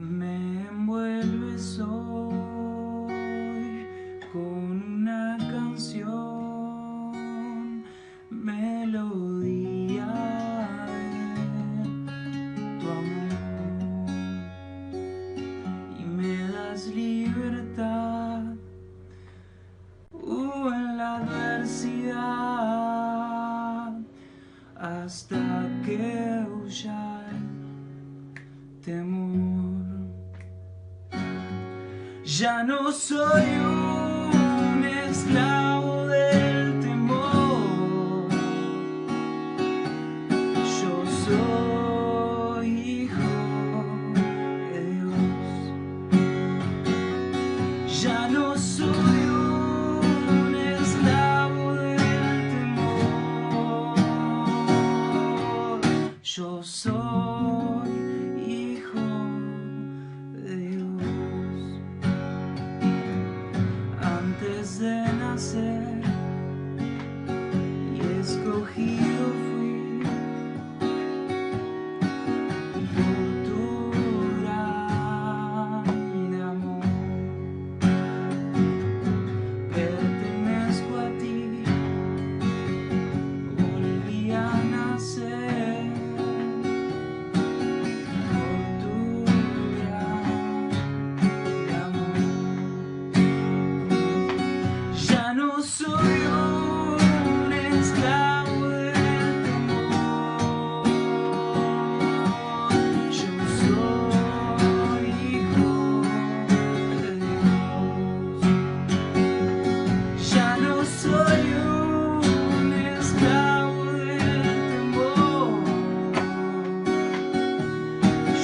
Me envuelves hoy con una canción, melodía de tu amor, y me das libertad en la adversidad hasta que huya el temor. Ya no soy un esclavo del temor, yo soy hijo de Dios. Ya no soy un esclavo del temor, yo soy hijo de Dios. Antes de nacer y escogido fui por tu grande amor. Pertenezco a ti, volví a nacer por tu grande amor. Ya no soy un esclavo del temor, yo soy hijo de Dios. Ya no soy un esclavo del temor,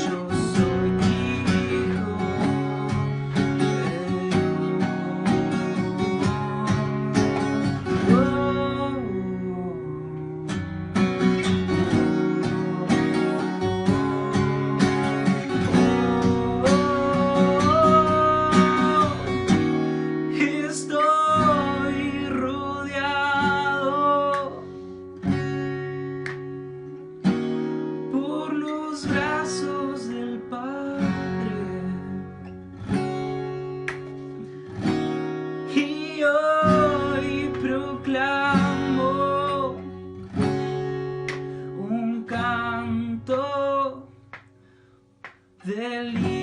yo soy hijo de Estoy rodeado por los brazos del Padre, y hoy proclamo un canto de libertad.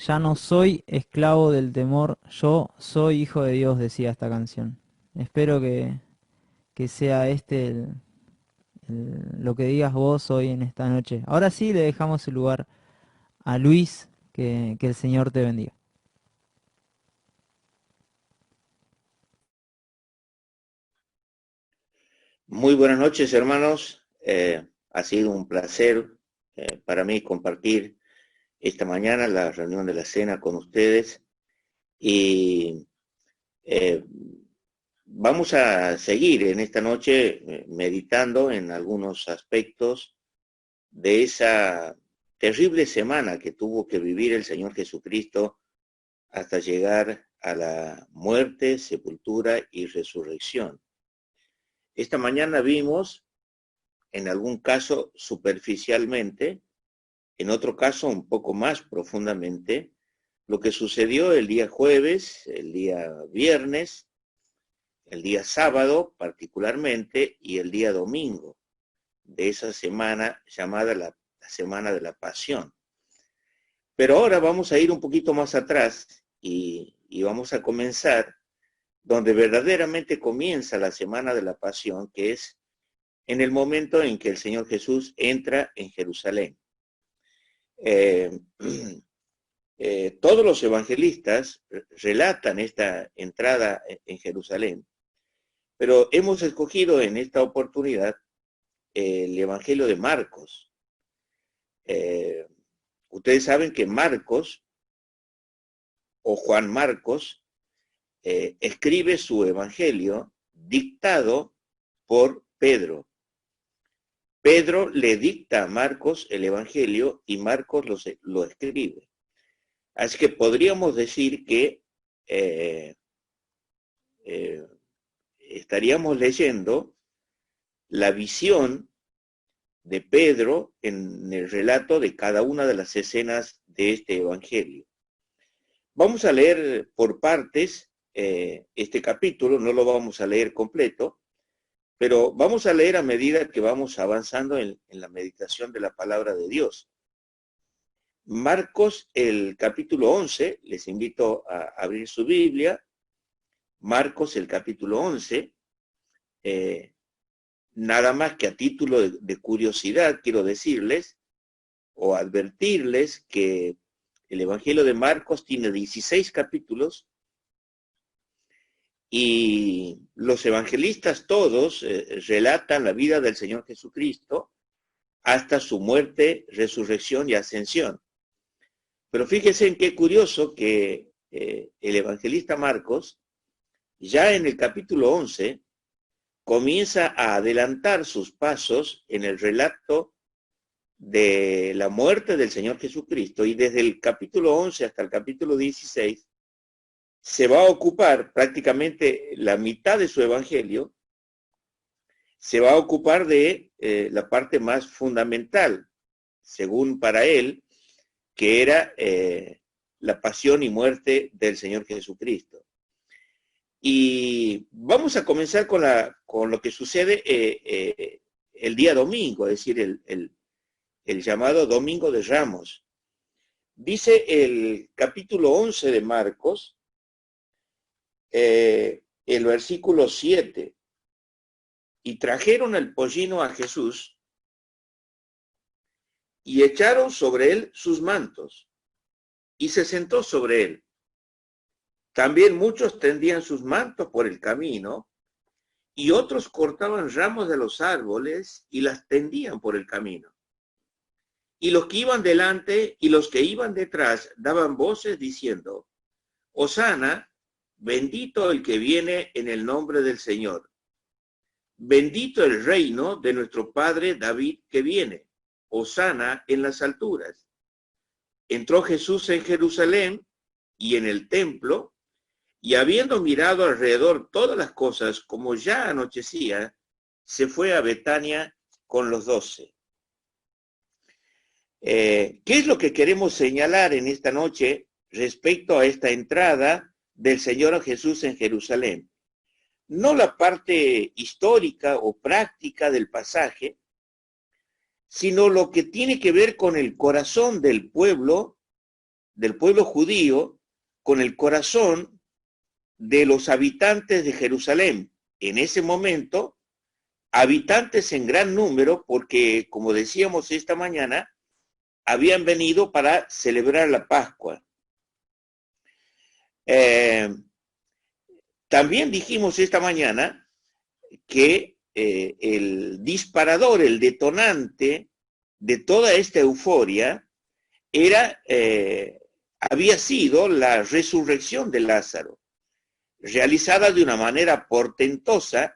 Ya no soy esclavo del temor, yo soy hijo de Dios, decía esta canción. Espero que sea este lo que digas vos hoy en esta noche. Ahora sí le dejamos el lugar a Luis, que el Señor te bendiga. Muy buenas noches, hermanos. Ha sido un placer para mí compartir esta mañana la reunión de la cena con ustedes y eh, vamos a seguir en esta noche meditando en algunos aspectos de esa terrible semana que tuvo que vivir el Señor Jesucristo hasta llegar a la muerte, sepultura y resurrección. Esta mañana vimos, en algún caso superficialmente, en otro caso un poco más profundamente, lo que sucedió el día jueves, el día viernes, el día sábado particularmente y el día domingo de esa semana llamada la Semana de la Pasión. Pero ahora vamos a ir un poquito más atrás y vamos a comenzar donde verdaderamente comienza la Semana de la Pasión, que es en el momento en que el Señor Jesús entra en Jerusalén. Todos los evangelistas relatan esta entrada en Jerusalén, pero hemos escogido en esta oportunidad el Evangelio de Marcos. Ustedes saben que Marcos, o Juan Marcos, escribe su Evangelio dictado por Pedro. Pedro le dicta a Marcos el Evangelio y Marcos lo escribe. Así que podríamos decir que estaríamos leyendo la visión de Pedro en el relato de cada una de las escenas de este Evangelio. Vamos a leer por partes este capítulo, no lo vamos a leer completo, pero vamos a leer a medida que vamos avanzando en la meditación de la palabra de Dios. Marcos, el capítulo 11, les invito a abrir su Biblia. Marcos, el capítulo 11, nada más que a título de curiosidad, quiero decirles o advertirles que el Evangelio de Marcos tiene 16 capítulos y los evangelistas todos relatan la vida del Señor Jesucristo hasta su muerte, resurrección y ascensión. Pero fíjense en qué curioso que el evangelista Marcos, ya en el capítulo 11, comienza a adelantar sus pasos en el relato de la muerte del Señor Jesucristo, y desde el capítulo 11 hasta el capítulo 16 se va a ocupar prácticamente la mitad de su evangelio, se va a ocupar de la parte más fundamental, según para él, que era la pasión y muerte del Señor Jesucristo. Y vamos a comenzar con lo que sucede el día domingo, es decir, el llamado Domingo de Ramos. Dice el capítulo 11 de Marcos, el versículo 7, y trajeron el pollino a Jesús y echaron sobre él sus mantos, y se sentó sobre él. También muchos tendían sus mantos por el camino, y otros cortaban ramos de los árboles y las tendían por el camino. Y los que iban delante y los que iban detrás daban voces diciendo: Hosana, bendito el que viene en el nombre del Señor. Bendito el reino de nuestro padre David que viene. Hosana en las alturas. Entró Jesús en Jerusalén y en el templo, y habiendo mirado alrededor todas las cosas, como ya anochecía, se fue a Betania con los 12. ¿Qué es lo que queremos señalar en esta noche respecto a esta entrada del Señor Jesús en Jerusalén? No la parte histórica o práctica del pasaje, sino lo que tiene que ver con el corazón del pueblo judío, con el corazón de los habitantes de Jerusalén. En ese momento, habitantes en gran número, porque, como decíamos esta mañana, habían venido para celebrar la Pascua. También dijimos esta mañana que el disparador, el detonante de toda esta euforia había sido la resurrección de Lázaro, realizada de una manera portentosa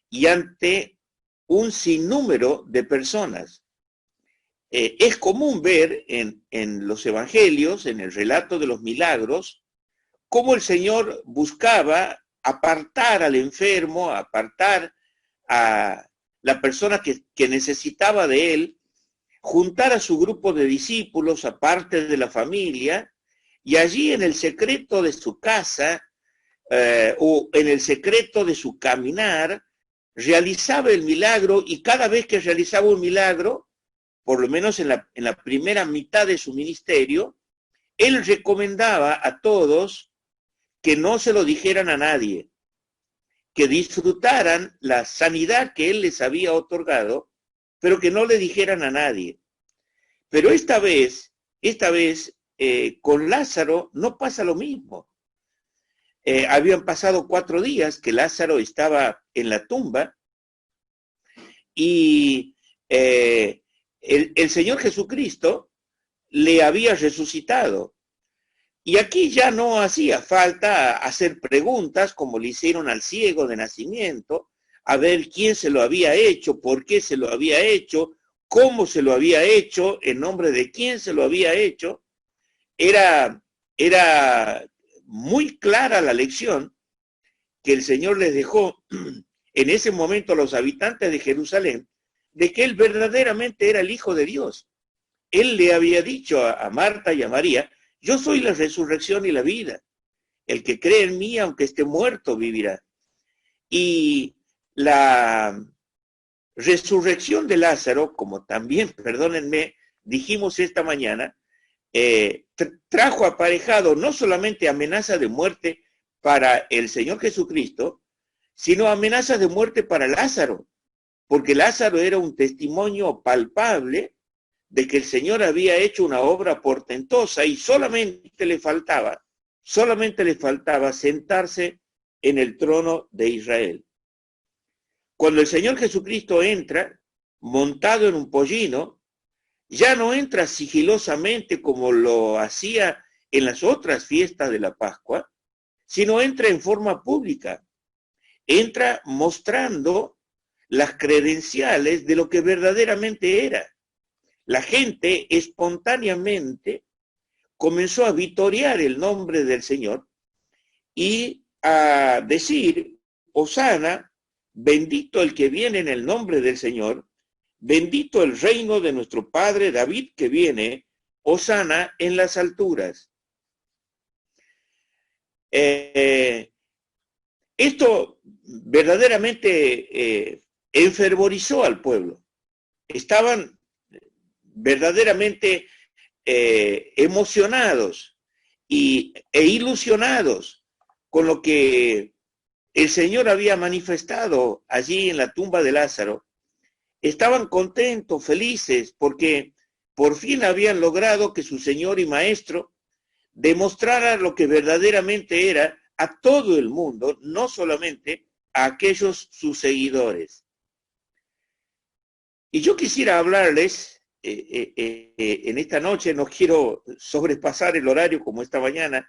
y ante un sinnúmero de personas. Es común ver en los evangelios, en el relato de los milagros, cómo el Señor buscaba apartar al enfermo, apartar a la persona que necesitaba de él, juntar a su grupo de discípulos, aparte de la familia, y allí en el secreto de su casa o en el secreto de su caminar, realizaba el milagro, y cada vez que realizaba un milagro, por lo menos en la primera mitad de su ministerio, él recomendaba a todos que no se lo dijeran a nadie, que disfrutaran la sanidad que él les había otorgado, pero que no le dijeran a nadie. Pero esta vez, con Lázaro no pasa lo mismo. Habían pasado 4 días que Lázaro estaba en la tumba, y el Señor Jesucristo le había resucitado. Y aquí ya no hacía falta hacer preguntas como le hicieron al ciego de nacimiento, a ver quién se lo había hecho, por qué se lo había hecho, cómo se lo había hecho, en nombre de quién se lo había hecho. Era muy clara la lección que el Señor les dejó en ese momento a los habitantes de Jerusalén, de que Él verdaderamente era el Hijo de Dios. Él le había dicho a Marta y a María: yo soy la resurrección y la vida. El que cree en mí, aunque esté muerto, vivirá. Y la resurrección de Lázaro, como también, perdónenme, dijimos esta mañana, trajo aparejado no solamente amenaza de muerte para el Señor Jesucristo, sino amenazas de muerte para Lázaro, porque Lázaro era un testimonio palpable de que el Señor había hecho una obra portentosa y solamente le faltaba sentarse en el trono de Israel. Cuando el Señor Jesucristo entra, montado en un pollino, ya no entra sigilosamente como lo hacía en las otras fiestas de la Pascua, sino entra en forma pública. Entra mostrando las credenciales de lo que verdaderamente era. La gente espontáneamente comenzó a vitorear el nombre del Señor y a decir: Hosana, bendito el que viene en el nombre del Señor, bendito el reino de nuestro padre David que viene, Hosana en las alturas. Esto verdaderamente enfervorizó al pueblo. Estaban verdaderamente emocionados e ilusionados con lo que el Señor había manifestado allí en la tumba de Lázaro. Estaban contentos, felices, porque por fin habían logrado que su Señor y Maestro demostrara lo que verdaderamente era a todo el mundo, no solamente a aquellos sus seguidores. Y yo quisiera hablarles en esta noche, no quiero sobrepasar el horario como esta mañana,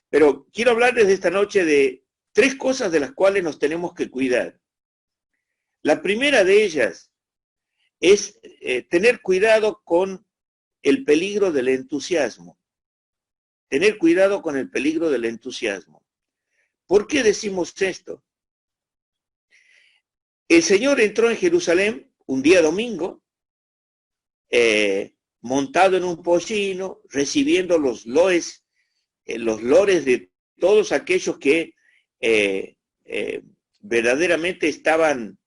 pero quiero hablarles de esta noche de 3 cosas de las cuales nos tenemos que cuidar. La primera de ellas es tener cuidado con el peligro del entusiasmo. Tener cuidado con el peligro del entusiasmo. ¿Por qué decimos esto? El Señor entró en Jerusalén un día domingo, montado en un pollino, recibiendo los lores de todos aquellos que verdaderamente estaban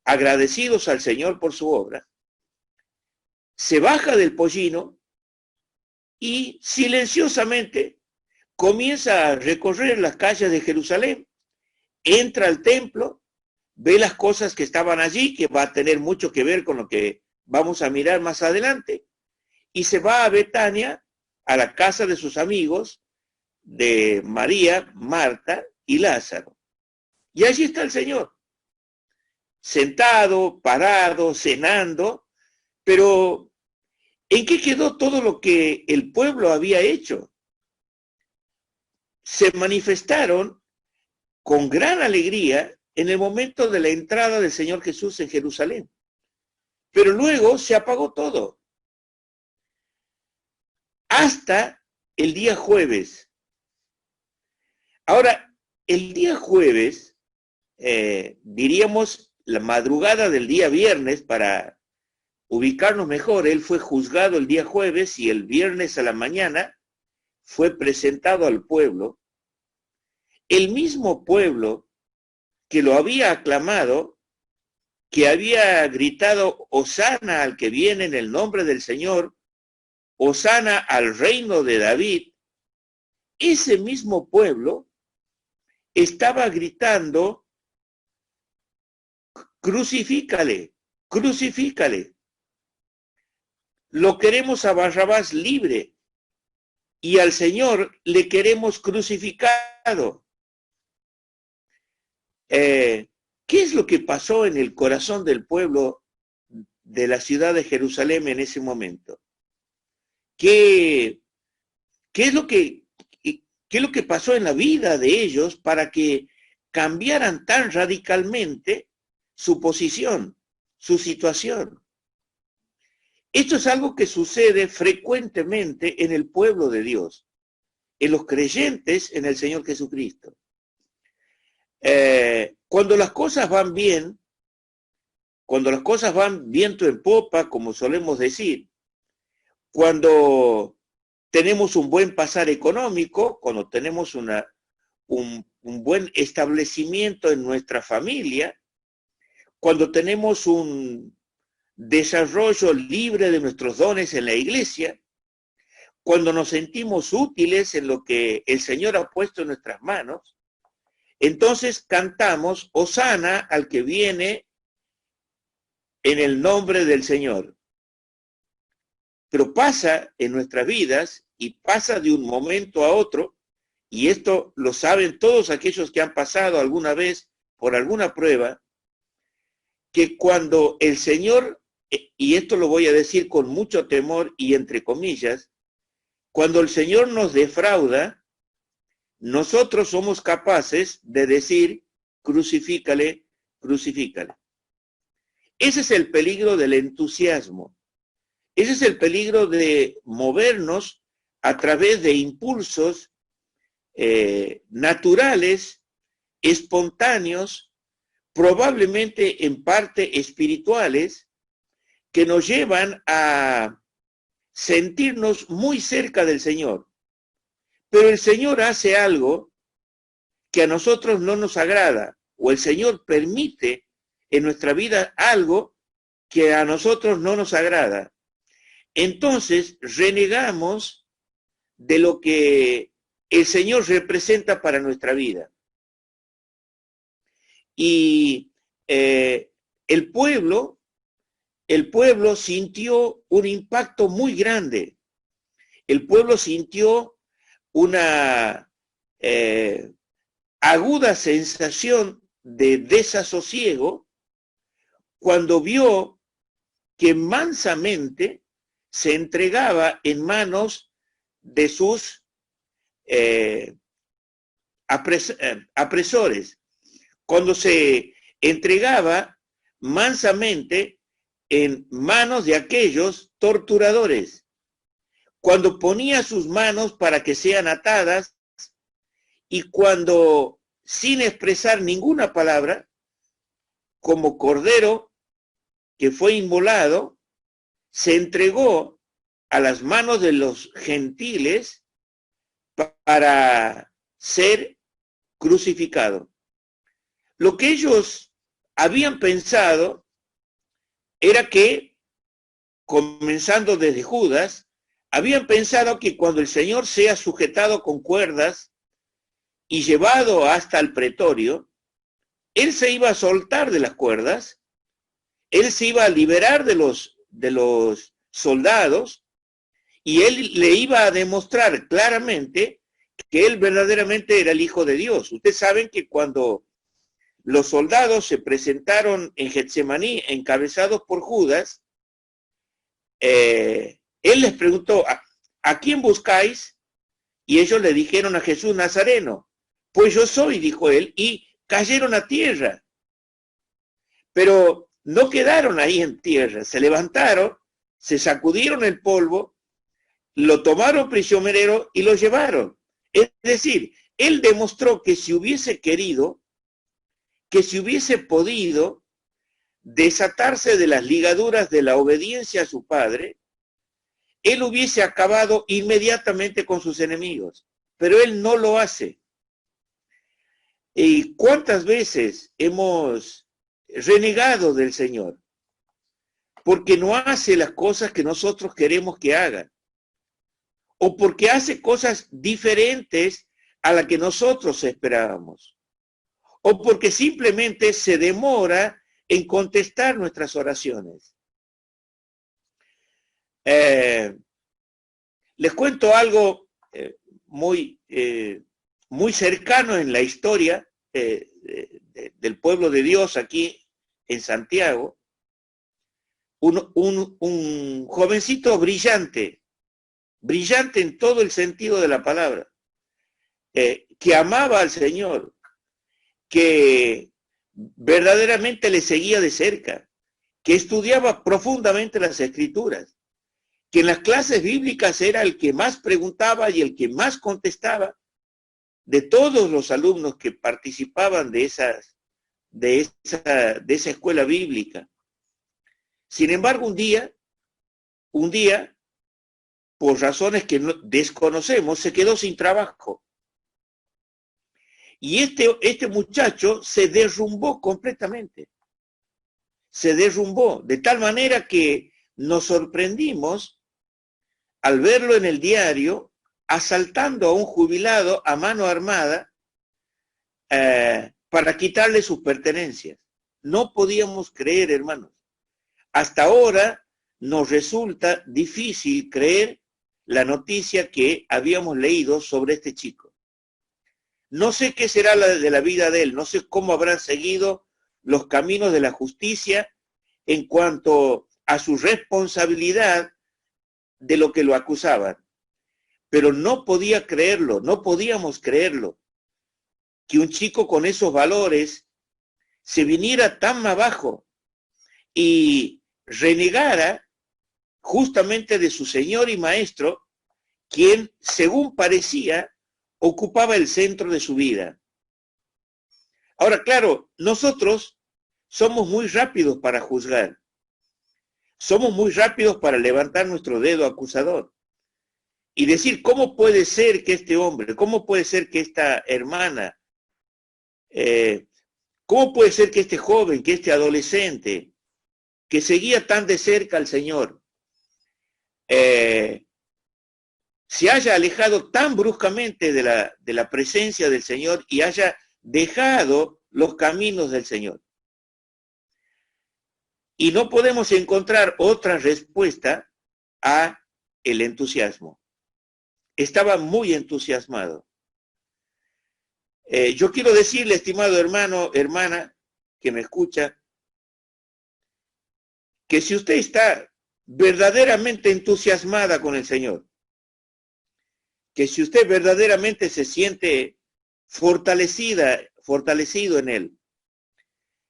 agradecidos al Señor por su obra. Se baja del pollino y silenciosamente comienza a recorrer las calles de Jerusalén, entra al templo, ve las cosas que estaban allí, que va a tener mucho que ver con lo que vamos a mirar más adelante, y se va a Betania, a la casa de sus amigos, de María, Marta y Lázaro. Y allí está el Señor, sentado, parado, cenando, pero ¿en qué quedó todo lo que el pueblo había hecho? Se manifestaron con gran alegría en el momento de la entrada del Señor Jesús en Jerusalén. Pero luego se apagó todo. Hasta el día jueves. Ahora, el día jueves, diríamos la madrugada del día viernes, para ubicarnos mejor, él fue juzgado el día jueves y el viernes a la mañana fue presentado al pueblo. El mismo pueblo que lo había aclamado, que había gritado Hosana al que viene en el nombre del Señor, Hosana al reino de David, ese mismo pueblo estaba gritando: crucifícale, crucifícale. Lo queremos a Barrabás libre y al Señor le queremos crucificado. ¿Qué es lo que pasó en el corazón del pueblo de la ciudad de Jerusalén en ese momento. ¿Qué es lo que pasó en la vida de ellos para que cambiaran tan radicalmente su posición, su situación? Esto es algo que sucede frecuentemente en el pueblo de Dios, en los creyentes en el Señor Jesucristo. Cuando las cosas van bien, cuando las cosas van viento en popa, como solemos decir, cuando tenemos un buen pasar económico, cuando tenemos un buen establecimiento en nuestra familia, cuando tenemos un desarrollo libre de nuestros dones en la iglesia, cuando nos sentimos útiles en lo que el Señor ha puesto en nuestras manos, entonces cantamos Hosana al que viene en el nombre del Señor. Pero pasa en nuestras vidas y pasa de un momento a otro, y esto lo saben todos aquellos que han pasado alguna vez por alguna prueba, que cuando el Señor, y esto lo voy a decir con mucho temor y entre comillas, cuando el Señor nos defrauda, nosotros somos capaces de decir, crucifícale, crucifícale. Ese es el peligro del entusiasmo. Ese es el peligro de movernos a través de impulsos naturales, espontáneos, probablemente en parte espirituales, que nos llevan a sentirnos muy cerca del Señor. Pero el Señor hace algo que a nosotros no nos agrada, o el Señor permite en nuestra vida algo que a nosotros no nos agrada. Entonces renegamos de lo que el Señor representa para nuestra vida. Y el pueblo sintió un impacto muy grande. El pueblo sintió una aguda sensación de desasosiego cuando vio que mansamente se entregaba en manos de sus apresores, cuando se entregaba mansamente en manos de aquellos torturadores, cuando ponía sus manos para que sean atadas y cuando, sin expresar ninguna palabra, como cordero que fue inmolado, se entregó a las manos de los gentiles para ser crucificado. Lo que ellos habían pensado era que, comenzando desde Judas, habían pensado que cuando el Señor sea sujetado con cuerdas y llevado hasta el pretorio, Él se iba a soltar de las cuerdas, Él se iba a liberar de los soldados, y Él le iba a demostrar claramente que Él verdaderamente era el Hijo de Dios. Ustedes saben que cuando los soldados se presentaron en Getsemaní, encabezados por Judas, Él les preguntó, ¿a quién buscáis? Y ellos le dijeron a Jesús Nazareno. Pues yo soy, dijo Él, y cayeron a tierra. Pero no quedaron ahí en tierra, se levantaron, se sacudieron el polvo, lo tomaron prisionero y lo llevaron. Es decir, Él demostró que si hubiese querido, que si hubiese podido desatarse de las ligaduras de la obediencia a su Padre, Él hubiese acabado inmediatamente con sus enemigos. Pero Él no lo hace. ¿Y cuántas veces hemos renegado del Señor? Porque no hace las cosas que nosotros queremos que haga. O porque hace cosas diferentes a las que nosotros esperábamos. O porque simplemente se demora en contestar nuestras oraciones. Les cuento algo muy cercano en la historia del pueblo de Dios aquí en Santiago. un jovencito brillante, brillante en todo el sentido de la palabra, que amaba al Señor, que verdaderamente le seguía de cerca, que estudiaba profundamente las Escrituras, que en las clases bíblicas era el que más preguntaba y el que más contestaba de todos los alumnos que participaban de esa escuela bíblica. Sin embargo, un día, por razones que desconocemos, se quedó sin trabajo. Y este muchacho se derrumbó completamente. Se derrumbó de tal manera que nos sorprendimos al verlo en el diario asaltando a un jubilado a mano armada para quitarle sus pertenencias. No podíamos creer, hermanos. Hasta ahora nos resulta difícil creer la noticia que habíamos leído sobre este chico. No sé qué será de la vida de él, no sé cómo habrán seguido los caminos de la justicia en cuanto a su responsabilidad de lo que lo acusaban. Pero no podía creerlo, no podíamos creerlo, que un chico con esos valores se viniera tan abajo y renegara justamente de su señor y maestro, quien, según parecía, ocupaba el centro de su vida. Ahora, claro, nosotros somos muy rápidos para juzgar. Somos muy rápidos para levantar nuestro dedo acusador y decir, ¿cómo puede ser que este hombre, cómo puede ser que esta hermana, cómo puede ser que este joven, que este adolescente, que seguía tan de cerca al Señor, se haya alejado tan bruscamente de la presencia del Señor y haya dejado los caminos del Señor? Y no podemos encontrar otra respuesta a el entusiasmo. Estaba muy entusiasmado. Yo quiero decirle, estimado hermano, hermana, que me escucha, que si usted está verdaderamente entusiasmada con el Señor, que si usted verdaderamente se siente fortalecido en Él,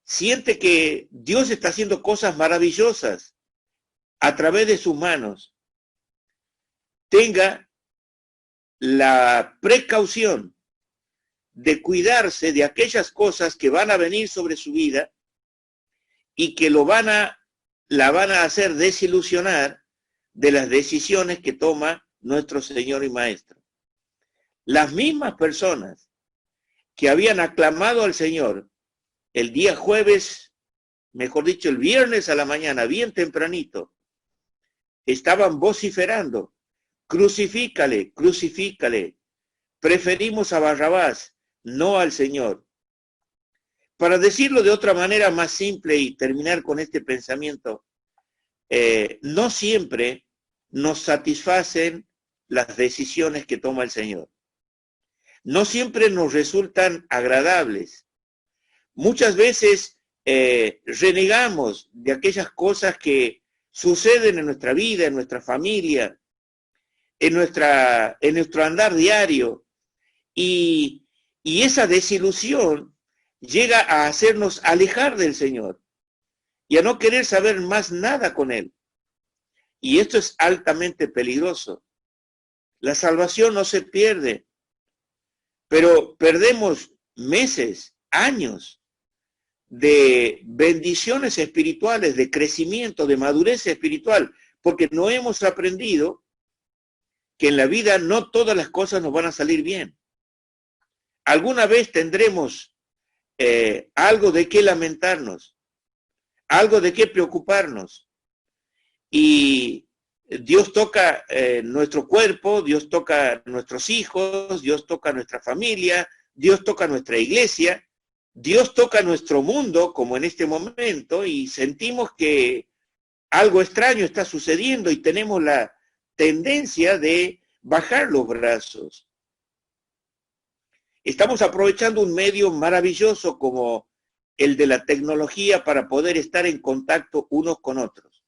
siente que Dios está haciendo cosas maravillosas a través de sus manos, tenga la precaución de cuidarse de aquellas cosas que van a venir sobre su vida y que la van a hacer desilusionar de las decisiones que toma nuestro Señor y Maestro. Las mismas personas que habían aclamado al Señor el día jueves, mejor dicho, el viernes a la mañana, bien tempranito, estaban vociferando, crucifícale, crucifícale, preferimos a Barrabás, no al Señor. Para decirlo de otra manera más simple y terminar con este pensamiento, no siempre nos satisfacen las decisiones que toma el Señor. No siempre nos resultan agradables. Muchas veces renegamos de aquellas cosas que suceden en nuestra vida, en nuestra familia, en nuestro andar diario, y esa desilusión llega a hacernos alejar del Señor y a no querer saber más nada con Él. Y esto es altamente peligroso. La salvación no se pierde, pero perdemos meses, años de bendiciones espirituales, de crecimiento, de madurez espiritual, porque no hemos aprendido que en la vida no todas las cosas nos van a salir bien. Alguna vez tendremos algo de qué lamentarnos, algo de qué preocuparnos. Y Dios toca nuestro cuerpo, Dios toca nuestros hijos, Dios toca nuestra familia, Dios toca nuestra iglesia, Dios toca nuestro mundo, como en este momento, y sentimos que algo extraño está sucediendo y tenemos la tendencia de bajar los brazos. Estamos aprovechando un medio maravilloso como el de la tecnología para poder estar en contacto unos con otros.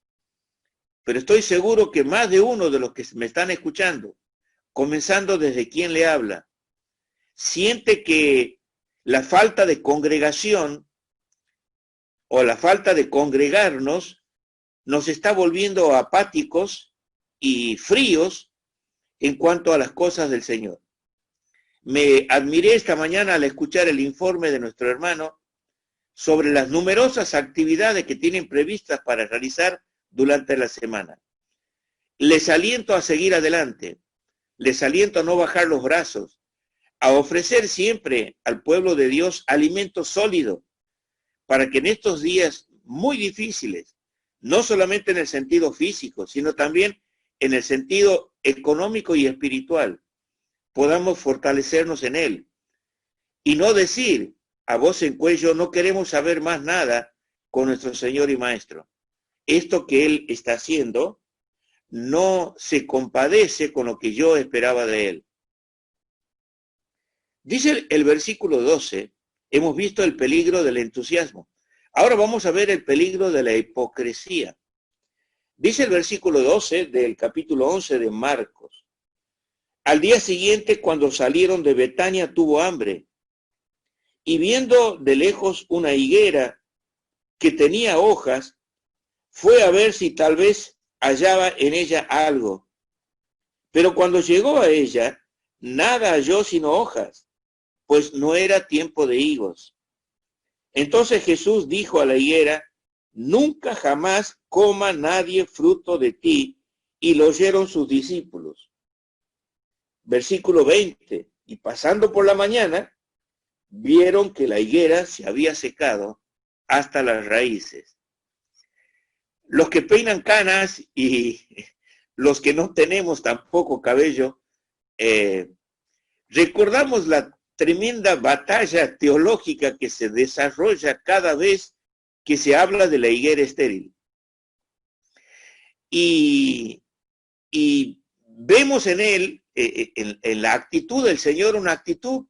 pero estoy seguro que más de uno de los que me están escuchando, comenzando desde quien le habla, siente que la falta de congregación o la falta de congregarnos nos está volviendo apáticos y fríos en cuanto a las cosas del Señor. Me admiré esta mañana al escuchar el informe de nuestro hermano sobre las numerosas actividades que tienen previstas para realizar durante la semana. Les aliento a seguir adelante, les aliento a no bajar los brazos, a ofrecer siempre al pueblo de Dios alimento sólido, para que en estos días muy difíciles, no solamente en el sentido físico, sino también en el sentido económico y espiritual, podamos fortalecernos en él. Y no decir a voz en cuello, no queremos saber más nada con nuestro Señor y Maestro. Esto que Él está haciendo no se compadece con lo que yo esperaba de Él. Dice el versículo 12, hemos visto el peligro del entusiasmo. Ahora vamos a ver el peligro de la hipocresía. Dice el versículo 12 del capítulo 11 de Marcos. Al día siguiente, cuando salieron de Betania, tuvo hambre. Y viendo de lejos una higuera que tenía hojas, fue a ver si tal vez hallaba en ella algo. Pero cuando llegó a ella, nada halló sino hojas, pues no era tiempo de higos. Entonces Jesús dijo a la higuera, nunca jamás coma nadie fruto de ti, y lo oyeron sus discípulos. Versículo 20, y pasando por la mañana, vieron que la higuera se había secado hasta las raíces. Los que peinan canas y los que no tenemos tampoco cabello, recordamos la tremenda batalla teológica que se desarrolla cada vez que se habla de la higuera estéril. Y vemos en él, en la actitud del Señor, una actitud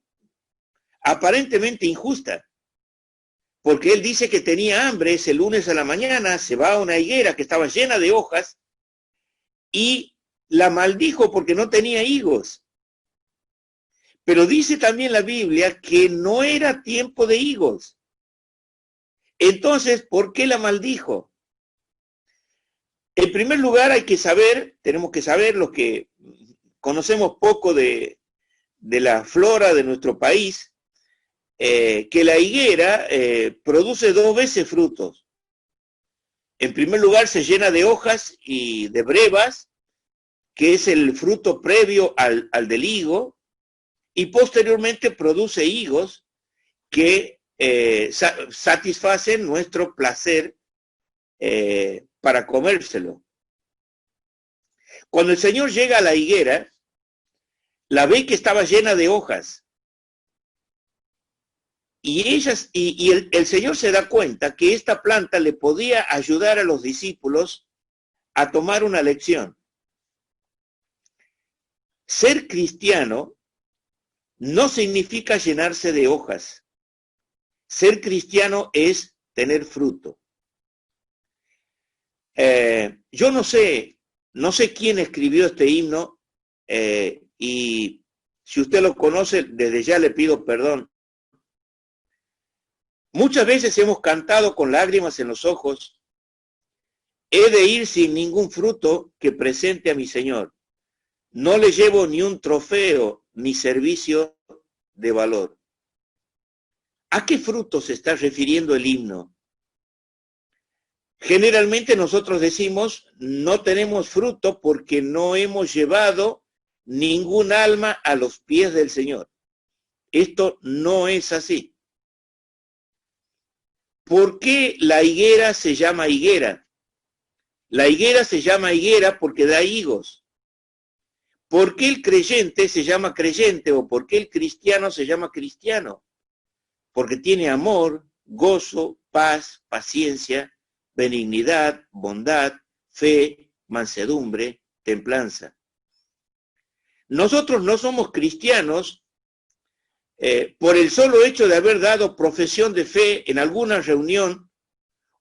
aparentemente injusta, porque él dice que tenía hambre ese lunes a la mañana, se va a una higuera que estaba llena de hojas y la maldijo porque no tenía higos. Pero dice también la Biblia que no era tiempo de higos. Entonces, ¿por qué la maldijo? En primer lugar hay que saber, tenemos que saber, los que conocemos poco de la flora de nuestro país, que la higuera produce 2 veces frutos. En primer lugar se llena de hojas y de brevas, que es el fruto previo al del higo, y posteriormente produce higos que satisfacen nuestro placer para comérselo. Cuando el Señor llega a la higuera, la ve que estaba llena de hojas. Y el Señor se da cuenta que esta planta le podía ayudar a los discípulos a tomar una lección. Ser cristiano no significa llenarse de hojas. Ser cristiano es tener fruto. Yo no sé quién escribió este himno, y si usted lo conoce, desde ya le pido perdón. Muchas veces hemos cantado con lágrimas en los ojos, he de ir sin ningún fruto que presente a mi Señor. No le llevo ni un trofeo ni servicio de valor. ¿A qué fruto se está refiriendo el himno? Generalmente nosotros decimos, no tenemos fruto porque no hemos llevado ningún alma a los pies del Señor. Esto no es así. ¿Por qué la higuera se llama higuera? La higuera se llama higuera porque da higos. ¿Por qué el creyente se llama creyente o por qué el cristiano se llama cristiano? Porque tiene amor, gozo, paz, paciencia, benignidad, bondad, fe, mansedumbre, templanza. Nosotros no somos cristianos por el solo hecho de haber dado profesión de fe en alguna reunión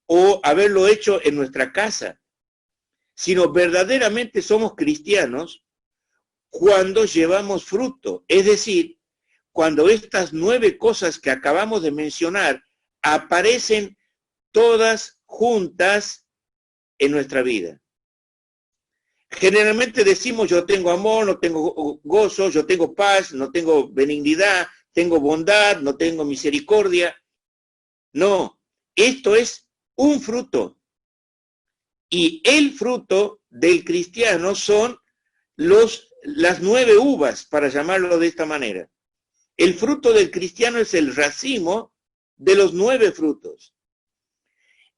o haberlo hecho en nuestra casa, sino verdaderamente somos cristianos cuando llevamos fruto. Es decir, cuando estas 9 cosas que acabamos de mencionar aparecen todas juntas en nuestra vida. Generalmente decimos yo tengo amor, no tengo gozo, yo tengo paz, no tengo benignidad, tengo bondad, no tengo misericordia. No, esto es un fruto. Y el fruto del cristiano son las 9 uvas, para llamarlo de esta manera. El fruto del cristiano es el racimo de los 9 frutos.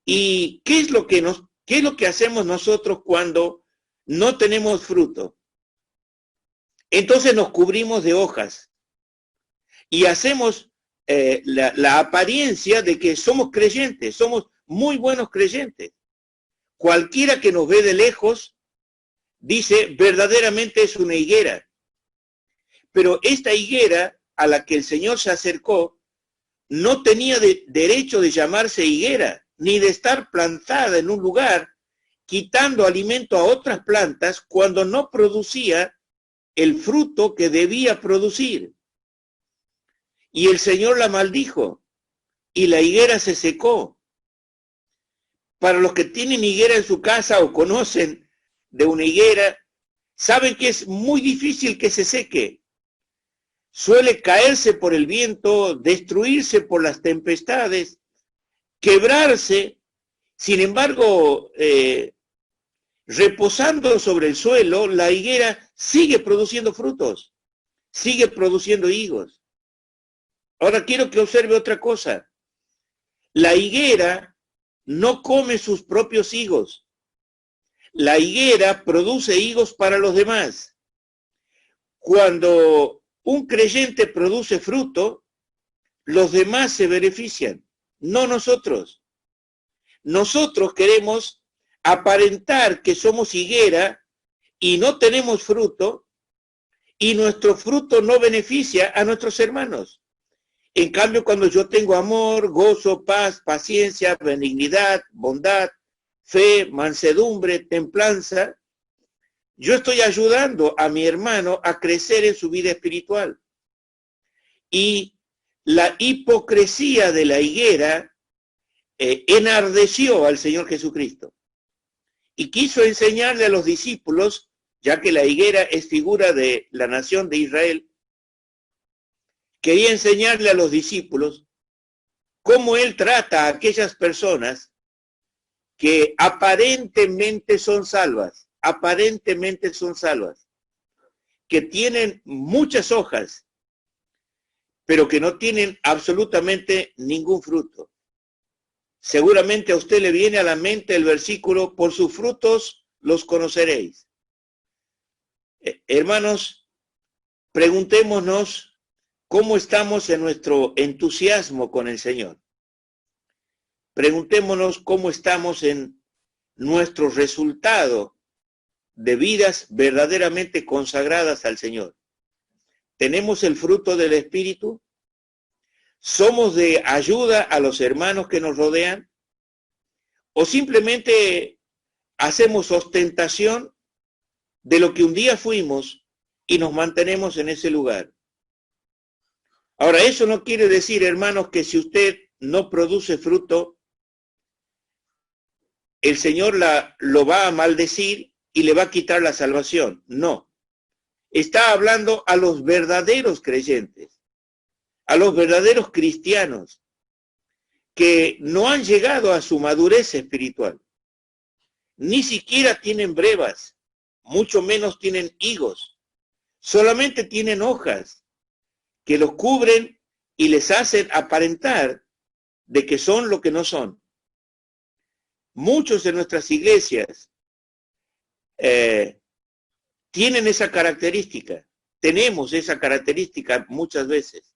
¿Y qué es lo que hacemos nosotros cuando no tenemos fruto? Entonces nos cubrimos de hojas y hacemos la apariencia de que somos creyentes, somos muy buenos creyentes. Cualquiera que nos ve de lejos dice, verdaderamente es una higuera. Pero esta higuera a la que el Señor se acercó no tenía derecho de llamarse higuera, ni de estar plantada en un lugar quitando alimento a otras plantas cuando no producía el fruto que debía producir. Y el Señor la maldijo y la higuera se secó. Para los que tienen higuera en su casa o conocen de una higuera, saben que es muy difícil que se seque. Suele caerse por el viento, destruirse por las tempestades, quebrarse. Sin embargo, reposando sobre el suelo, la higuera sigue produciendo frutos, sigue produciendo higos. Ahora quiero que observe otra cosa. La higuera no come sus propios higos. La higuera produce higos para los demás. Cuando un creyente produce fruto, los demás se benefician, no nosotros. Nosotros queremos aparentar que somos higuera y no tenemos fruto, y nuestro fruto no beneficia a nuestros hermanos. En cambio, cuando yo tengo amor, gozo, paz, paciencia, benignidad, bondad, fe, mansedumbre, templanza, yo estoy ayudando a mi hermano a crecer en su vida espiritual. Y la hipocresía de la higuera enardeció al Señor Jesucristo. Y quiso enseñarle a los discípulos, ya que la higuera es figura de la nación de Israel, quería enseñarle a los discípulos cómo él trata a aquellas personas que aparentemente son salvas, que tienen muchas hojas, pero que no tienen absolutamente ningún fruto. Seguramente a usted le viene a la mente el versículo, por sus frutos los conoceréis. Hermanos, preguntémonos cómo estamos en nuestro entusiasmo con el Señor. Preguntémonos cómo estamos en nuestro resultado de vidas verdaderamente consagradas al Señor. ¿Tenemos el fruto del Espíritu? ¿Somos de ayuda a los hermanos que nos rodean? ¿O simplemente hacemos ostentación de lo que un día fuimos y nos mantenemos en ese lugar? Ahora, eso no quiere decir, hermanos, que si usted no produce fruto, el Señor lo va a maldecir y le va a quitar la salvación. No. Está hablando a los verdaderos creyentes, a los verdaderos cristianos, que no han llegado a su madurez espiritual. Ni siquiera tienen brevas, mucho menos tienen higos. Solamente tienen hojas que los cubren y les hacen aparentar de que son lo que no son. Muchos de nuestras iglesias tienen esa característica, tenemos esa característica muchas veces.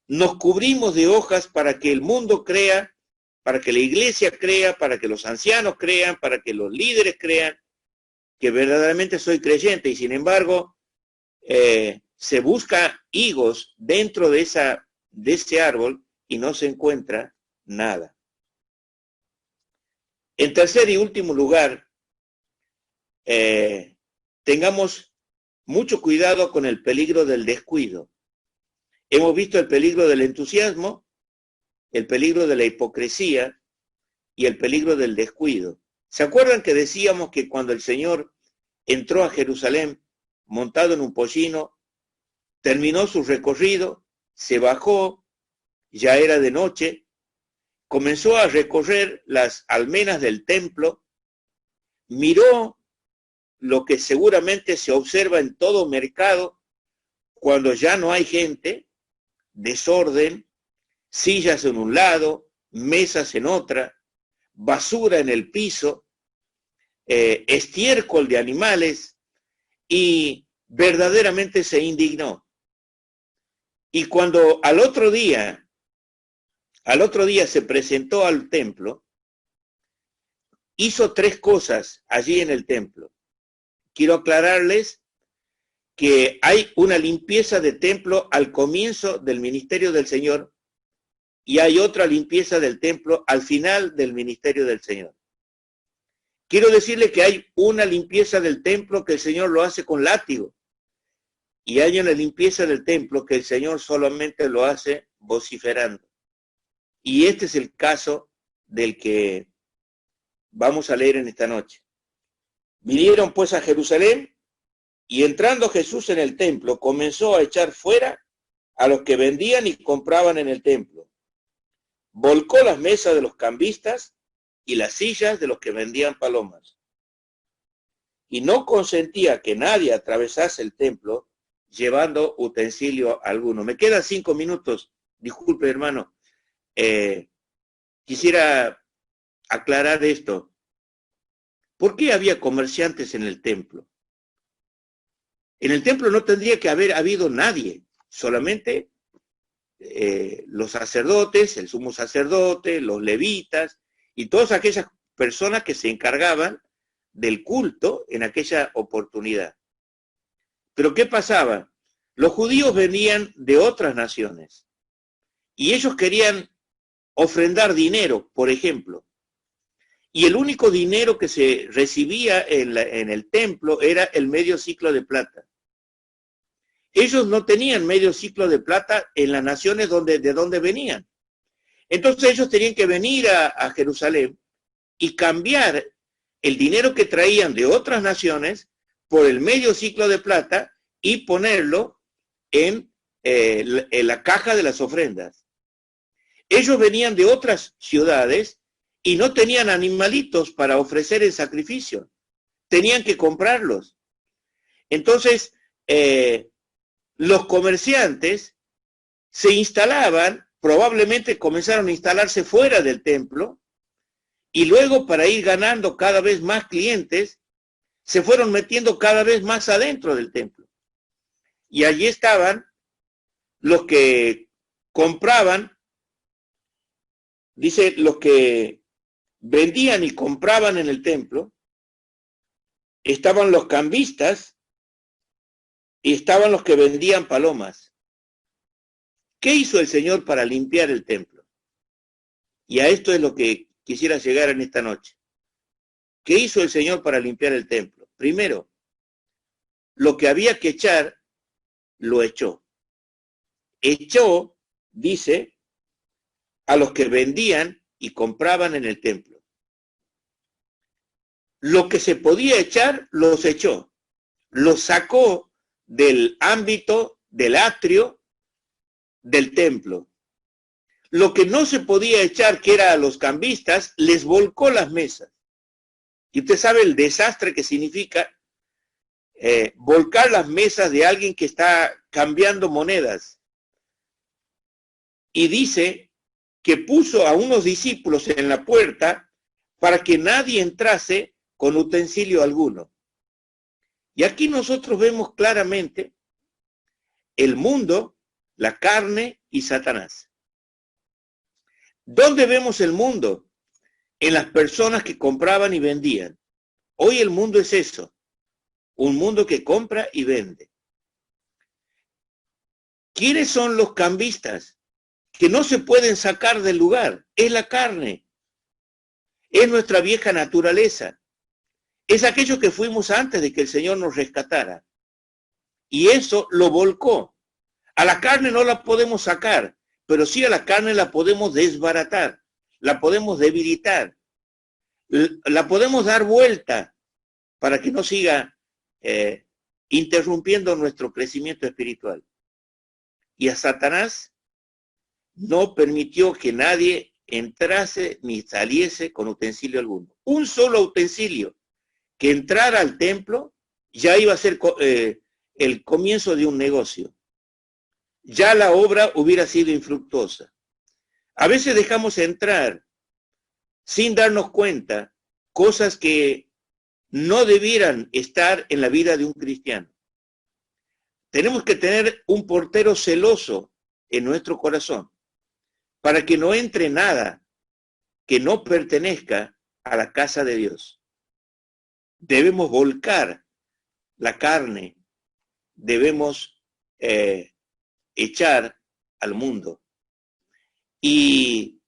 Nos cubrimos de hojas para que el mundo crea, para que la iglesia crea, para que los ancianos crean, para que los líderes crean que verdaderamente soy creyente, y sin embargo se busca higos dentro de ese árbol y no se encuentra nada. En tercer y último lugar, tengamos mucho cuidado con el peligro del descuido. Hemos visto el peligro del entusiasmo, el peligro de la hipocresía y el peligro del descuido. ¿Se acuerdan que decíamos que cuando el Señor entró a Jerusalén montado en un pollino, terminó su recorrido, se bajó, ya era de noche, comenzó a recorrer las almenas del templo, miró lo que seguramente se observa en todo mercado cuando ya no hay gente, desorden, sillas en un lado, mesas en otra, basura en el piso, estiércol de animales, y verdaderamente se indignó. Y cuando al otro día se presentó al templo, hizo 3 cosas allí en el templo. Quiero aclararles que hay una limpieza de templo al comienzo del ministerio del Señor y hay otra limpieza del templo al final del ministerio del Señor. Quiero decirle que hay una limpieza del templo que el Señor lo hace con látigo y hay una limpieza del templo que el Señor solamente lo hace vociferando. Y este es el caso del que vamos a leer en esta noche. Vinieron pues a Jerusalén y entrando Jesús en el templo comenzó a echar fuera a los que vendían y compraban en el templo. Volcó las mesas de los cambistas y las sillas de los que vendían palomas. Y no consentía que nadie atravesase el templo llevando utensilio alguno. Me quedan 5 minutos, disculpe hermano. Quisiera aclarar esto. ¿Por qué había comerciantes en el templo? En el templo no tendría que haber habido nadie, solamente los sacerdotes, el sumo sacerdote, los levitas y todas aquellas personas que se encargaban del culto en aquella oportunidad. Pero ¿qué pasaba? Los judíos venían de otras naciones y ellos querían ofrendar dinero, por ejemplo. Y el único dinero que se recibía en el templo era el medio ciclo de plata. Ellos no tenían medio ciclo de plata en las naciones de donde venían. Entonces ellos tenían que venir a Jerusalén y cambiar el dinero que traían de otras naciones por el medio ciclo de plata y ponerlo en la caja de las ofrendas. Ellos venían de otras ciudades y no tenían animalitos para ofrecer el sacrificio. Tenían que comprarlos. Entonces, los comerciantes se instalaban, probablemente comenzaron a instalarse fuera del templo, y luego para ir ganando cada vez más clientes, se fueron metiendo cada vez más adentro del templo. Y allí estaban los que compraban, dice, los que vendían y compraban en el templo, estaban los cambistas y estaban los que vendían palomas. ¿Qué hizo el Señor para limpiar el templo? Y a esto es lo que quisiera llegar en esta noche. ¿Qué hizo el Señor para limpiar el templo? Primero, lo que había que echar, lo echó. Echó, dice, a los que vendían y compraban en el templo. Lo que se podía echar, los echó. Los sacó del ámbito, del atrio, del templo. Lo que no se podía echar, que era a los cambistas, les volcó las mesas. Y usted sabe el desastre que significa volcar las mesas de alguien que está cambiando monedas. Y dice que puso a unos discípulos en la puerta para que nadie entrase con utensilio alguno. Y aquí nosotros vemos claramente el mundo, la carne y Satanás. ¿Dónde vemos el mundo? En las personas que compraban y vendían. Hoy el mundo es eso, un mundo que compra y vende. ¿Quiénes son los cambistas? Que no se pueden sacar del lugar. Es la carne. Es nuestra vieja naturaleza. es aquello que fuimos antes de que el Señor nos rescatara. Y eso lo volcó. A la carne no la podemos sacar, pero sí a la carne la podemos desbaratar, la podemos debilitar, la podemos dar vuelta para que no siga interrumpiendo nuestro crecimiento espiritual. Y a Satanás no permitió que nadie entrase ni saliese con utensilio alguno. Un solo utensilio que entrara al templo ya iba a ser el comienzo de un negocio. Ya la obra hubiera sido infructuosa. A veces dejamos entrar sin darnos cuenta cosas que no debieran estar en la vida de un cristiano. Tenemos que tener un portero celoso en nuestro corazón para que no entre nada que no pertenezca a la casa de Dios. Debemos volcar la carne, debemos echar al mundo y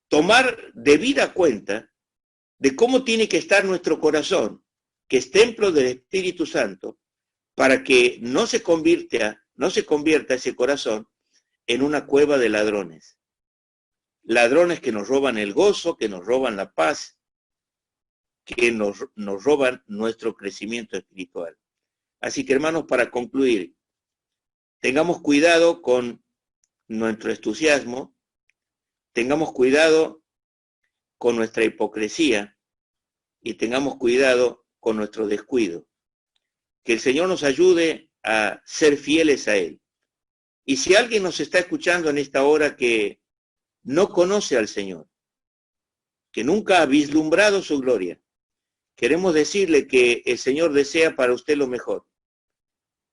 tomar debida cuenta de cómo tiene que estar nuestro corazón, que es templo del Espíritu Santo, para que no se convierta ese corazón en una cueva de ladrones. Ladrones que nos roban el gozo, que nos roban la paz, que nos roban nuestro crecimiento espiritual. Así que, hermanos, para concluir, tengamos cuidado con nuestro entusiasmo, tengamos cuidado con nuestra hipocresía y tengamos cuidado con nuestro descuido. Que el Señor nos ayude a ser fieles a Él. Y si alguien nos está escuchando en esta hora que no conoce al Señor, que nunca ha vislumbrado su gloria, queremos decirle que el Señor desea para usted lo mejor.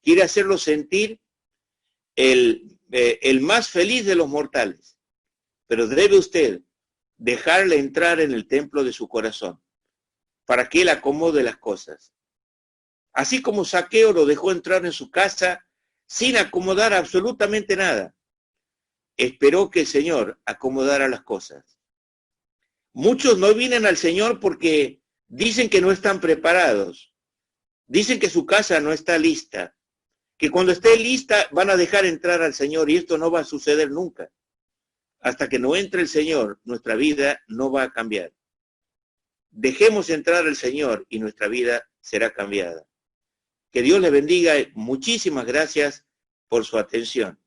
Quiere hacerlo sentir el más feliz de los mortales, pero debe usted dejarle entrar en el templo de su corazón para que Él acomode las cosas. Así como Zaqueo lo dejó entrar en su casa sin acomodar absolutamente nada, esperó que el Señor acomodara las cosas. Muchos no vienen al Señor porque dicen que no están preparados, dicen que su casa no está lista, que cuando esté lista van a dejar entrar al Señor, y esto no va a suceder nunca. Hasta que no entre el Señor, nuestra vida no va a cambiar. Dejemos entrar al Señor y nuestra vida será cambiada. Que Dios le bendiga. Muchísimas gracias por su atención.